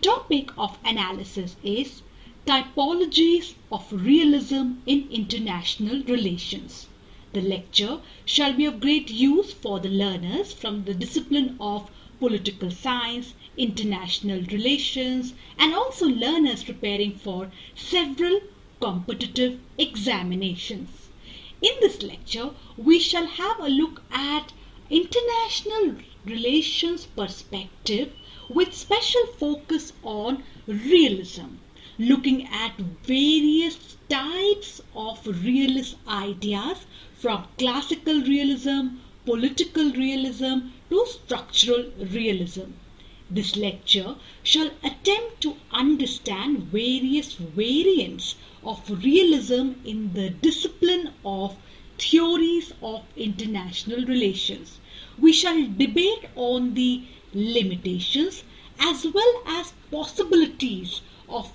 topic of analysis is Typologies of Realism in International Relations. The lecture shall be of great use for the learners from the discipline of political science, international relations, and also learners preparing for several competitive examinations. In this lecture, we shall have a look at international relations perspective with special focus on realism, looking at various types of realist ideas from classical realism, political realism to structural realism. This lecture shall attempt to understand various variants of realism in the discipline of theories of international relations. We shall debate on the limitations as well as possibilities of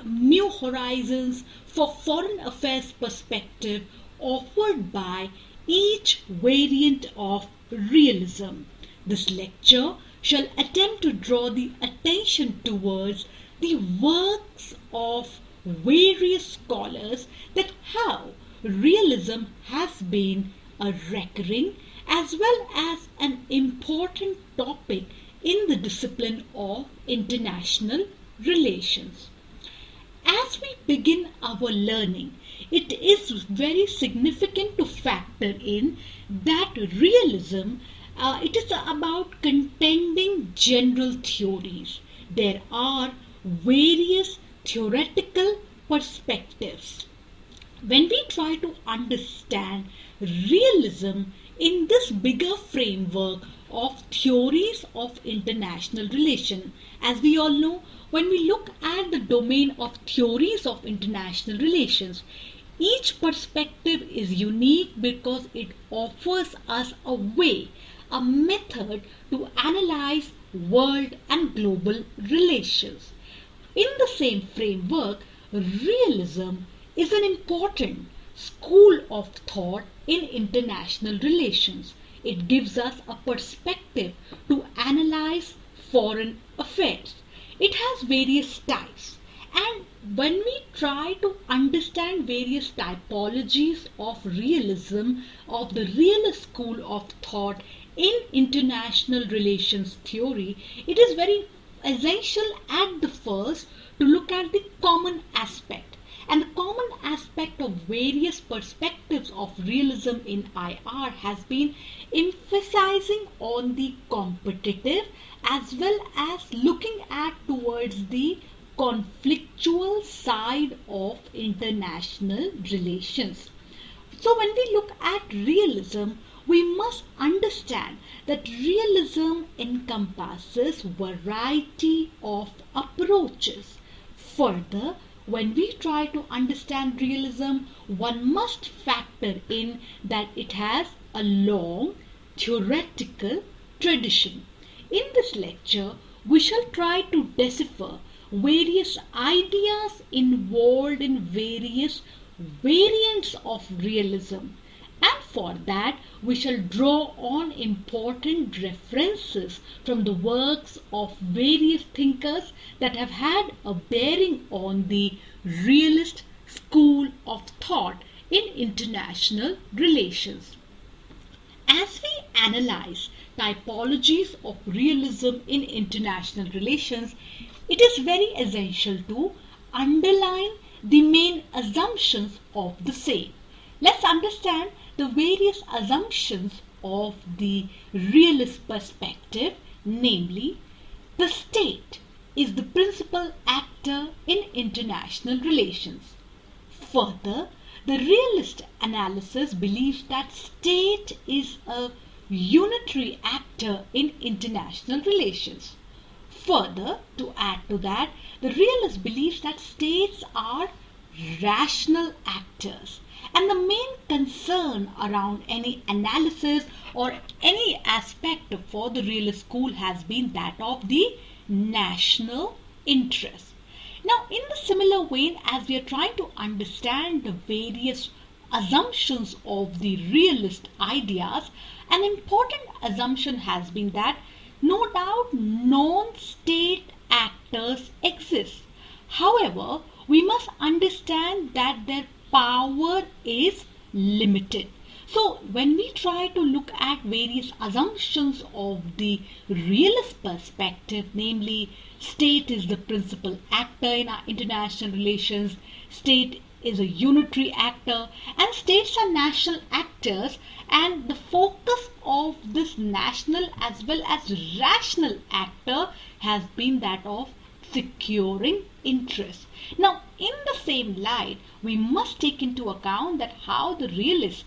new horizons for foreign affairs perspective offered by each variant of realism. This lecture shall attempt to draw the attention towards the works of various scholars, that how realism has been a recurring as well as an important topic in the discipline of international relations. As we begin our learning, it is very significant to factor in that realism it is about contending general theories. There are various theoretical perspectives. When we try to understand realism in this bigger framework of theories of international relation, as we all know, when we look at the domain of theories of international relations, each perspective is unique because it offers us a way, a method to analyze world and global relations. In the same framework, realism is an important school of thought in international relations. It gives us a perspective to analyze foreign affairs. It has various types, and when we try to understand various typologies of realism, of the realist school of thought in international relations theory, it is very essential at the first to look at the common aspect. And the common aspect of various perspectives of realism in IR has been emphasizing on the competitive as well as looking at towards the conflictual side of international relations. So when we look at realism, we must understand that realism encompasses variety of approaches. Further, when we try to understand realism, one must factor in that it has a long theoretical tradition. In this lecture, we shall try to decipher various ideas involved in various variants of realism. And for that, we shall draw on important references from the works of various thinkers that have had a bearing on the realist school of thought in international relations. As we analyze typologies of realism in international relations, it is very essential to underline the main assumptions of the same. Let's understand the various assumptions of the realist perspective, namely, the state is the principal actor in international relations. Further, the realist analysis believes that state is a unitary actor in international relations. Further, to add to that, the realist believes that states are rational actors, and the main concern around any analysis or any aspect for the realist school has been that of the national interest. Now, in the similar vein, as we are trying to understand the various assumptions of the realist ideas, an important assumption has been that no doubt non-state actors However, we must understand that their power is limited. So when we try to look at various assumptions of the realist perspective, namely state is the principal actor in our international relations, state is a unitary actor, and states are national actors, and the focus of this national as well as rational actor has been that of securing interest. Now, in the same light, we must take into account that how the realist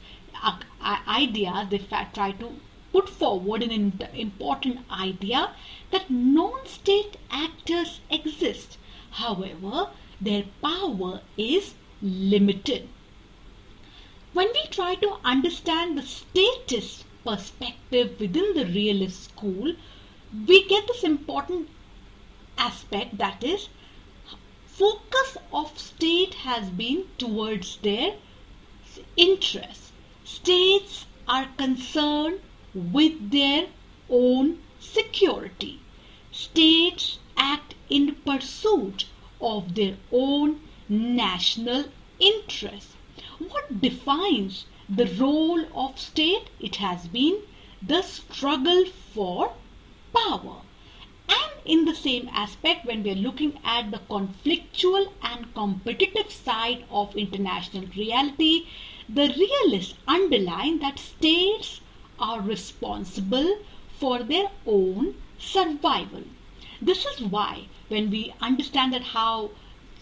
idea they try to put forward an important idea that non-state actors exist. However, their power is limited. When we try to understand the statist perspective within the realist school, we get this important aspect, that is, focus of state has been towards their interests. States are concerned with their own security. States act in pursuit of their own national interests. What defines the role of state? It has been the struggle for power. And in the same aspect, when we are looking at the conflictual and competitive side of international reality, the realists underline that states are responsible for their own survival. This is why when we understand that how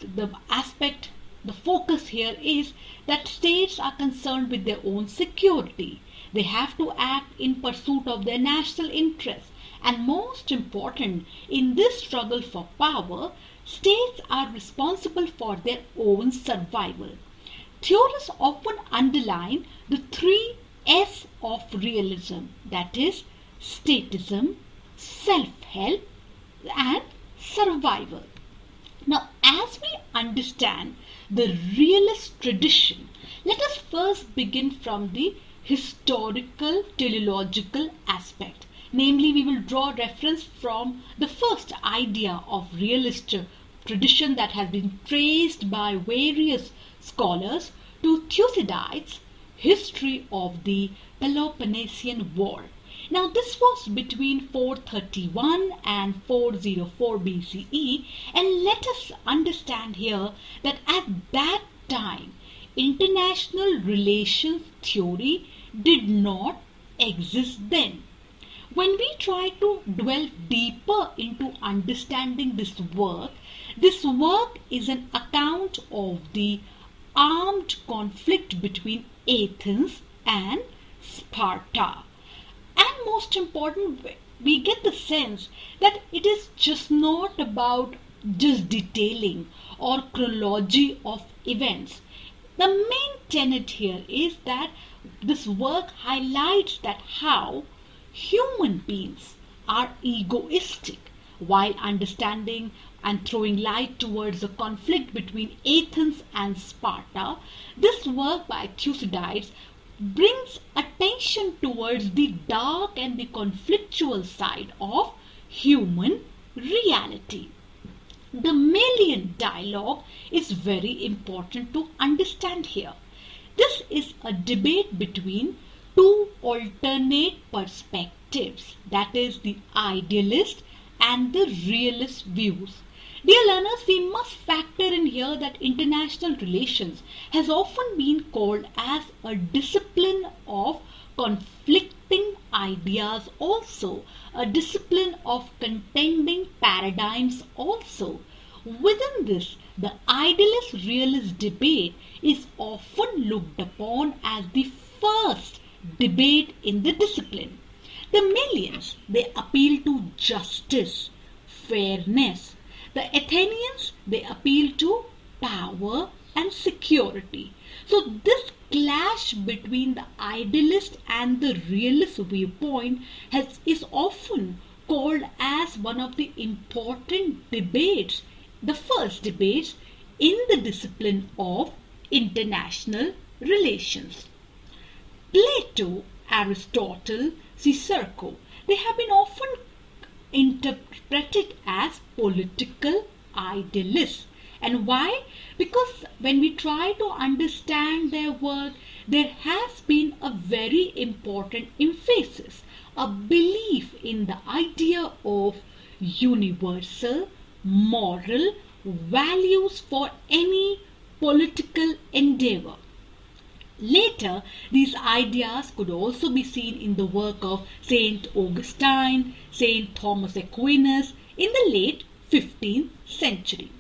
the aspect, the focus here is that states are concerned with their own security. They have to act in pursuit of their national interests. And most important, in this struggle for power, states are responsible for their own survival. Theorists often underline the 3S of realism, that is, statism, self-help, and survival. Now, as we understand the realist tradition, let us first begin from the historical teleological aspect. Namely, we will draw reference from the first idea of realist tradition that has been traced by various scholars to Thucydides' history of the Peloponnesian War. Now, this was between 431 and 404 BCE, and let us understand here that at that time, international relations theory did not exist then. When we try to delve deeper into understanding this work is an account of the armed conflict between Athens and Sparta. And most important, we get the sense that it is just not about just detailing or chronology of events. The main tenet here is that this work highlights that how human beings are egoistic. While understanding and throwing light towards the conflict between Athens and Sparta, this work by Thucydides brings attention towards the dark and the conflictual side of human reality. The Melian dialogue is very important to understand here. This is a debate between two alternate perspectives, that is the idealist and the realist views. Dear learners, we must factor in here that international relations has often been called as a discipline of conflicting ideas also, a discipline of contending paradigms also. Within this, the idealist-realist debate is often looked upon as the first debate in the discipline. The Melians, they appeal to justice, fairness. The Athenians, they appeal to power and security. So this clash between the idealist and the realist viewpoint is often called as one of the important debates, the first debates in the discipline of international relations. Plato, Aristotle, Cicero, they have been often interpreted as political idealists, And why? Because when we try to understand their work, there has been a very important emphasis, a belief in the idea of universal moral values for any political endeavor. Later, these ideas could also be seen in the work of Saint Augustine, Saint Thomas Aquinas in the late 15th century.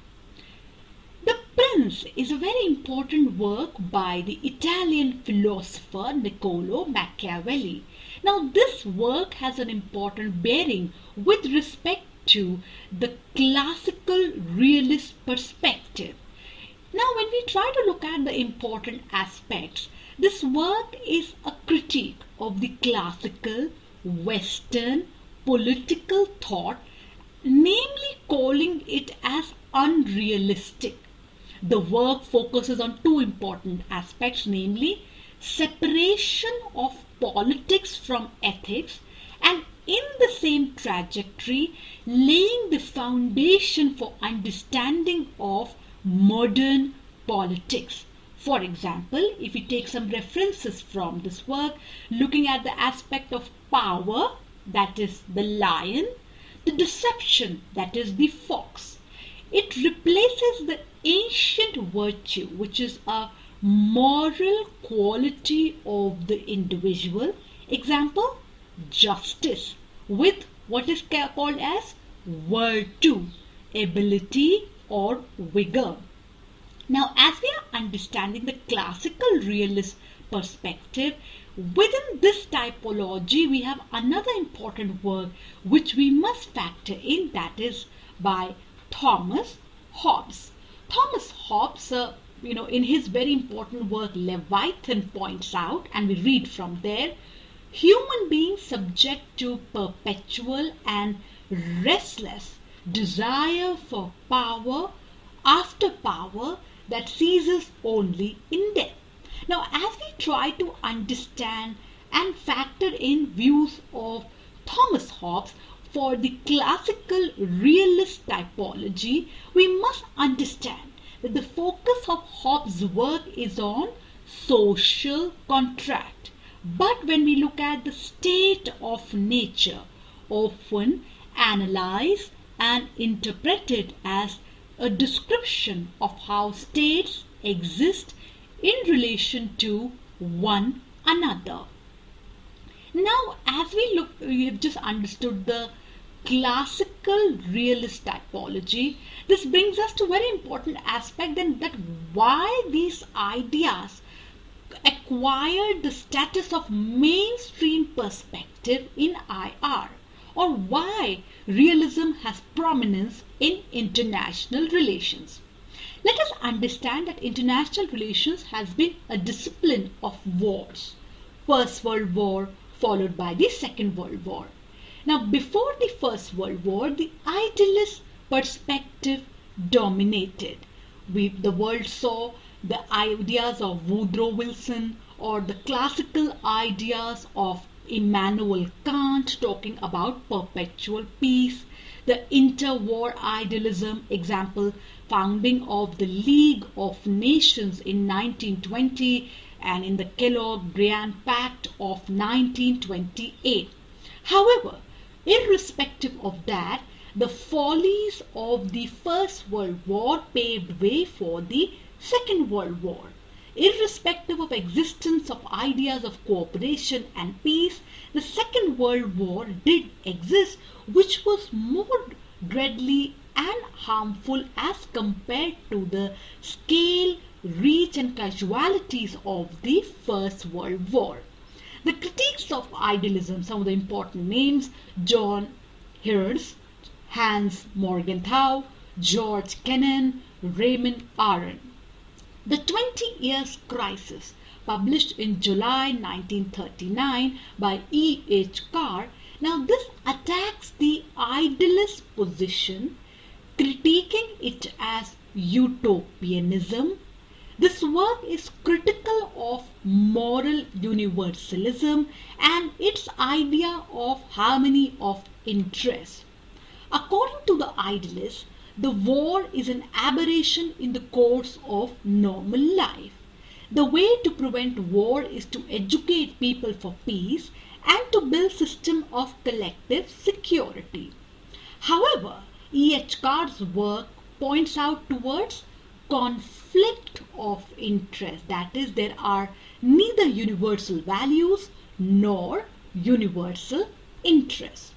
The Prince is a very important work by the Italian philosopher Niccolo Machiavelli. Now, this work has an important bearing with respect to the classical realist perspective. Now, when we try to look at the important aspects, this work is a critique of the classical Western political thought, namely calling it as unrealistic. The work focuses on two important aspects, namely separation of politics from ethics, and in the same trajectory, laying the foundation for understanding of modern politics. For example, if we take some references from this work, looking at the aspect of power, that is the lion, the deception, that is the fox. It replaces the ancient virtue, which is a moral quality of the individual, example, justice, with what is called as virtue, ability or vigor. Now, as we are understanding the classical realist perspective, within this typology, we have another important work which we must factor in, that is by Thomas Hobbs. Thomas Hobbs, in his very important work Leviathan points out, and we read from there, human beings subject to perpetual and restless desire for power after power that ceases only in death. Now, as we try to understand and factor in views of Thomas Hobbes for the classical realist typology, we must understand that the focus of Hobbes' work is on social contract. But when we look at the state of nature, often analyzed and interpreted as a description of how states exist in relation to one another. Now, as we have just understood the classical realist typology. This brings us to a very important aspect then, that why these ideas acquired the status of mainstream perspective in IR, or why realism has prominence in international relations. Let us understand that international relations has been a discipline of wars. First World War followed by the Second World War. Now, before the First World War, the idealist perspective dominated. The world saw the ideas of Woodrow Wilson or the classical ideas of Immanuel Kant talking about perpetual peace, the interwar idealism, example, founding of the League of Nations in 1920 and in the Kellogg-Briand Pact of 1928. However, irrespective of that, the follies of the First World War paved way for the Second World War. Irrespective of existence of ideas of cooperation and peace, the Second World War did exist, which was more deadly and harmful as compared to the scale, reach and casualties of the First World War. The critiques of idealism, some of the important names, John Hears, Hans Morgenthau, George Kennan, Raymond Aron. The 20 Years Crisis, published in July 1939 by E. H. Carr. Now, this attacks the idealist position, critiquing it as utopianism. This work is critical of moral universalism and its idea of harmony of interest. According to the idealists, The war is an aberration in the course of normal life. The way to prevent war is to educate people for peace and to build a system of collective security. However, E.H. Carr's work points out towards conflict of interest. That is, there are neither universal values nor universal interests.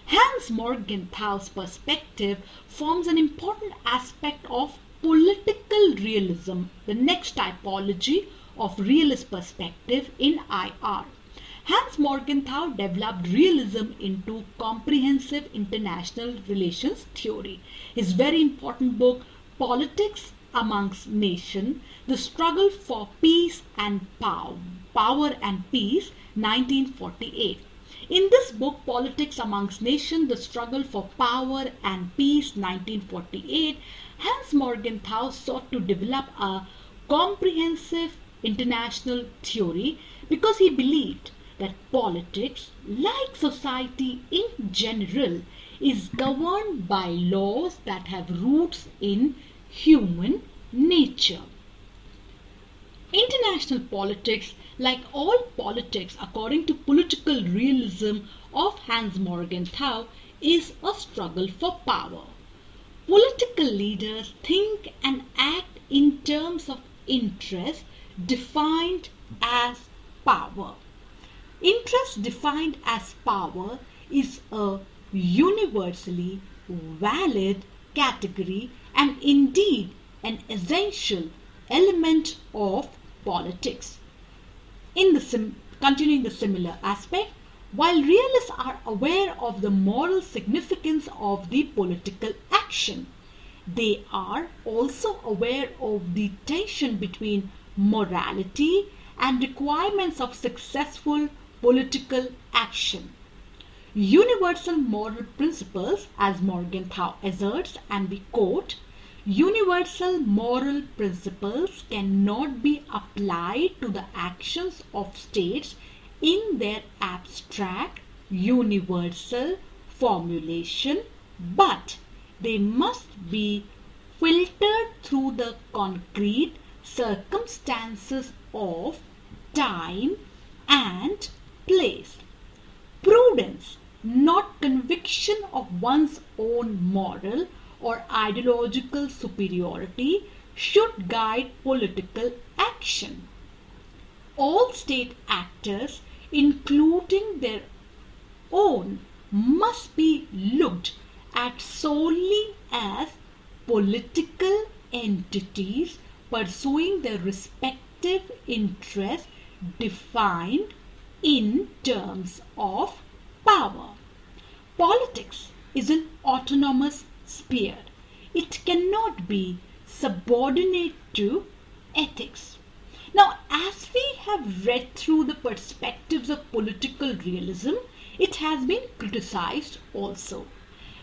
Hans Morgenthau's perspective forms an important aspect of political realism, the next typology of realist perspective in IR. Hans Morgenthau developed realism into comprehensive international relations theory. His very important book, Politics Amongst Nations, The Struggle for Peace and Power and Peace, 1948. In this book, Politics Amongst Nations, The Struggle for Power and Peace, 1948, Hans Morgenthau sought to develop a comprehensive international theory because he believed that politics, like society in general, is governed by laws that have roots in human nature. International politics, like all politics according to political realism of Hans Morgenthau, is a struggle for power. Political leaders think and act in terms of interest defined as power. Interest defined as power is a universally valid category and indeed an essential element of politics. Continuing the similar aspect, while realists are aware of the moral significance of the political action, they are also aware of the tension between morality and requirements of successful political action. Universal moral principles, as Morgenthau asserts, and we quote, universal moral principles cannot be applied to the actions of states in their abstract universal formulation, but they must be filtered through the concrete circumstances of time and place. Prudence, not conviction of one's own moral or ideological superiority, should guide political action. All state actors, including their own, must be looked at solely as political entities pursuing their respective interests defined in terms of power. Politics is an autonomous sphere. It cannot be subordinate to ethics. Now, as we have read through the perspectives of political realism, it has been criticized also.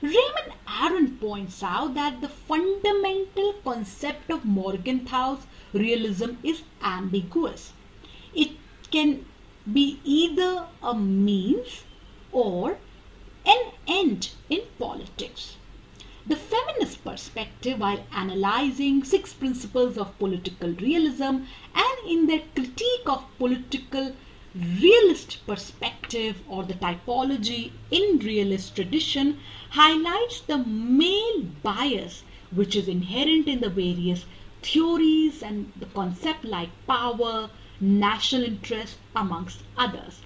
Raymond Aron points out that the fundamental concept of Morgenthau's realism is ambiguous. It can be either a means or an end in politics. The feminist perspective, while analyzing 6 principles of political realism and in their critique of political realist perspective or the typology in realist tradition, highlights the male bias which is inherent in the various theories and the concept like power, national interest, amongst others.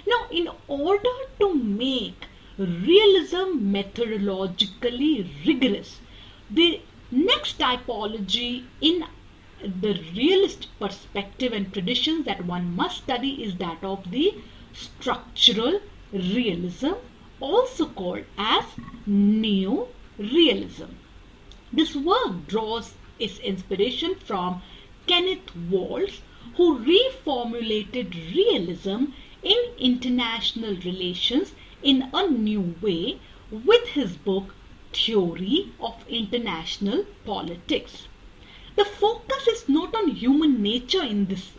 Now, in order to make realism methodologically rigorous, the next typology in the realist perspective and traditions that one must study is that of the structural realism, also called as neo-realism. This work draws its inspiration from Kenneth Waltz, who reformulated realism in international relations in a new way with his book Theory of International Politics. The focus is not on human nature in this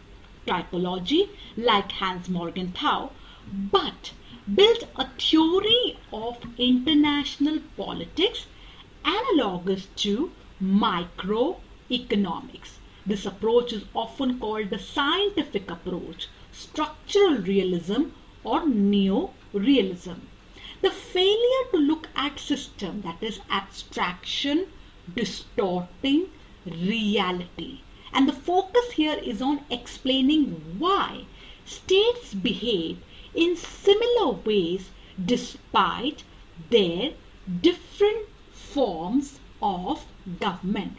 typology like Hans Morgenthau, but builds a theory of international politics analogous to microeconomics. This approach is often called the scientific approach, structural realism, or neo-realism. The failure to look at system, that is abstraction, distorting reality. And the focus here is on explaining why states behave in similar ways despite their different forms of government.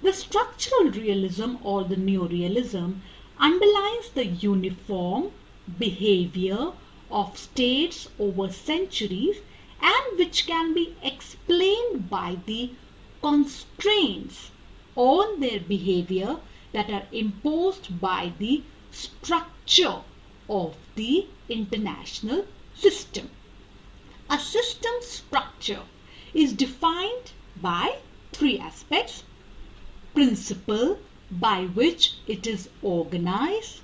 The structural realism or the neo-realism underlines the uniform behavior of states over centuries and which can be explained by the constraints on their behavior that are imposed by the structure of the international system. A system structure is defined by three aspects: principle by which it is organized,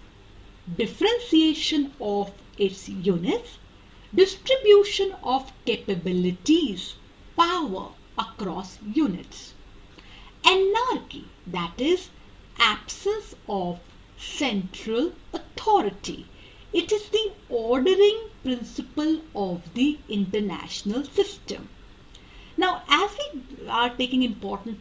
differentiation of its units, distribution of capabilities, power across units. Anarchy, that is absence of central authority. It is the ordering principle of the international system. Now, as we are taking important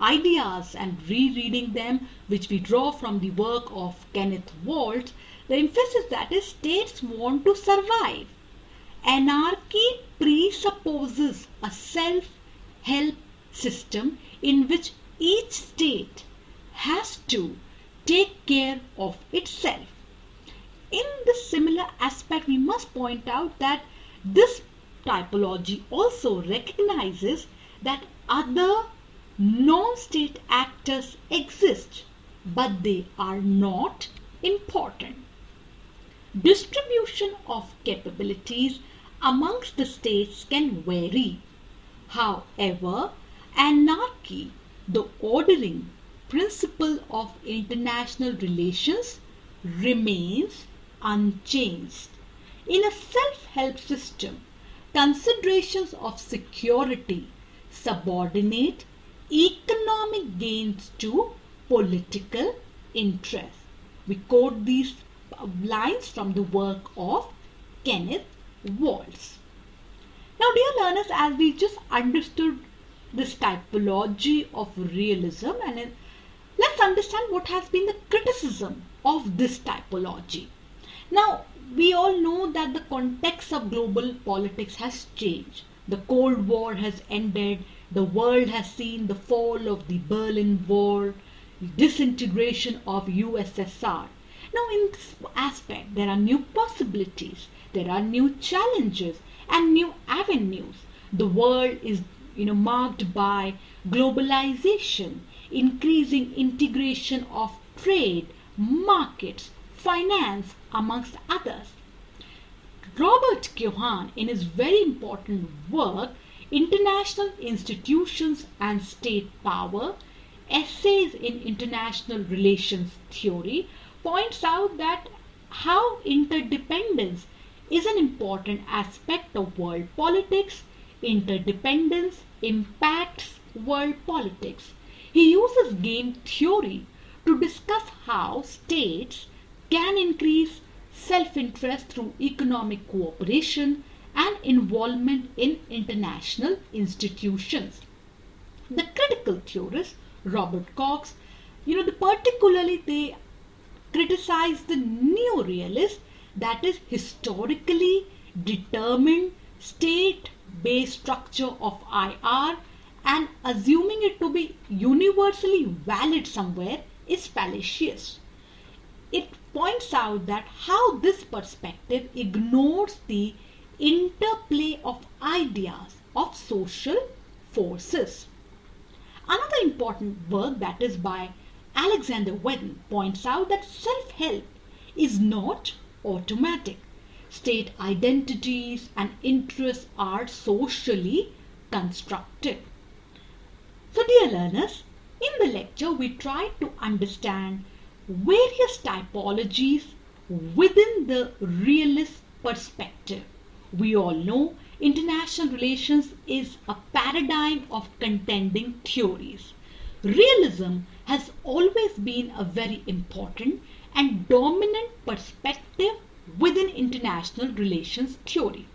ideas and rereading them, which we draw from the work of Kenneth Waltz, the emphasis that is states want to survive. Anarchy presupposes a self-help system in which each state has to take care of itself. In this similar aspect, we must point out that this typology also recognizes that other non-state actors exist, but they are not important. Distribution of capabilities amongst the states can vary. However, anarchy, the ordering principle of international relations, remains unchanged. In a self-help system, considerations of security subordinate economic gains to political interest. We quote these lines from the work of Kenneth Waltz. Now, dear learners, as we just understood this typology of realism, and let's understand what has been the criticism of this typology. Now, we all know that the context of global politics has changed. The Cold War has ended. The world has seen the fall of the Berlin Wall, disintegration of USSR. Now, in this aspect, there are new possibilities, there are new challenges and new avenues. The world is marked by globalization, increasing integration of trade, markets, finance, amongst others. Robert Cohen, in his very important work, International Institutions and State Power, Essays in International Relations Theory, points out that how interdependence is an important aspect of world politics. Interdependence impacts world politics. He uses game theory to discuss how states can increase self-interest through economic cooperation and involvement in international institutions. The critical theorist Robert Cox, particularly they criticize the neo-realist, that is historically determined state-based structure of IR, and assuming it to be universally valid somewhere is fallacious. It points out that how this perspective ignores the interplay of ideas of social forces. Another important work, that is by Alexander Whedon, points out that self-help is not automatic. State identities and interests are socially constructed. So, dear learners, in the lecture we tried to understand various typologies within the realist perspective. We all know international relations is a paradigm of contending theories. Realism has always been a very important and dominant perspective within international relations theory.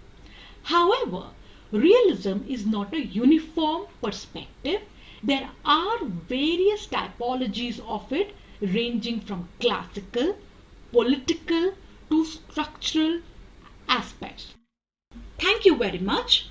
However, realism is not a uniform perspective. There are various typologies of it, ranging from classical, political to structural aspects. Thank you very much.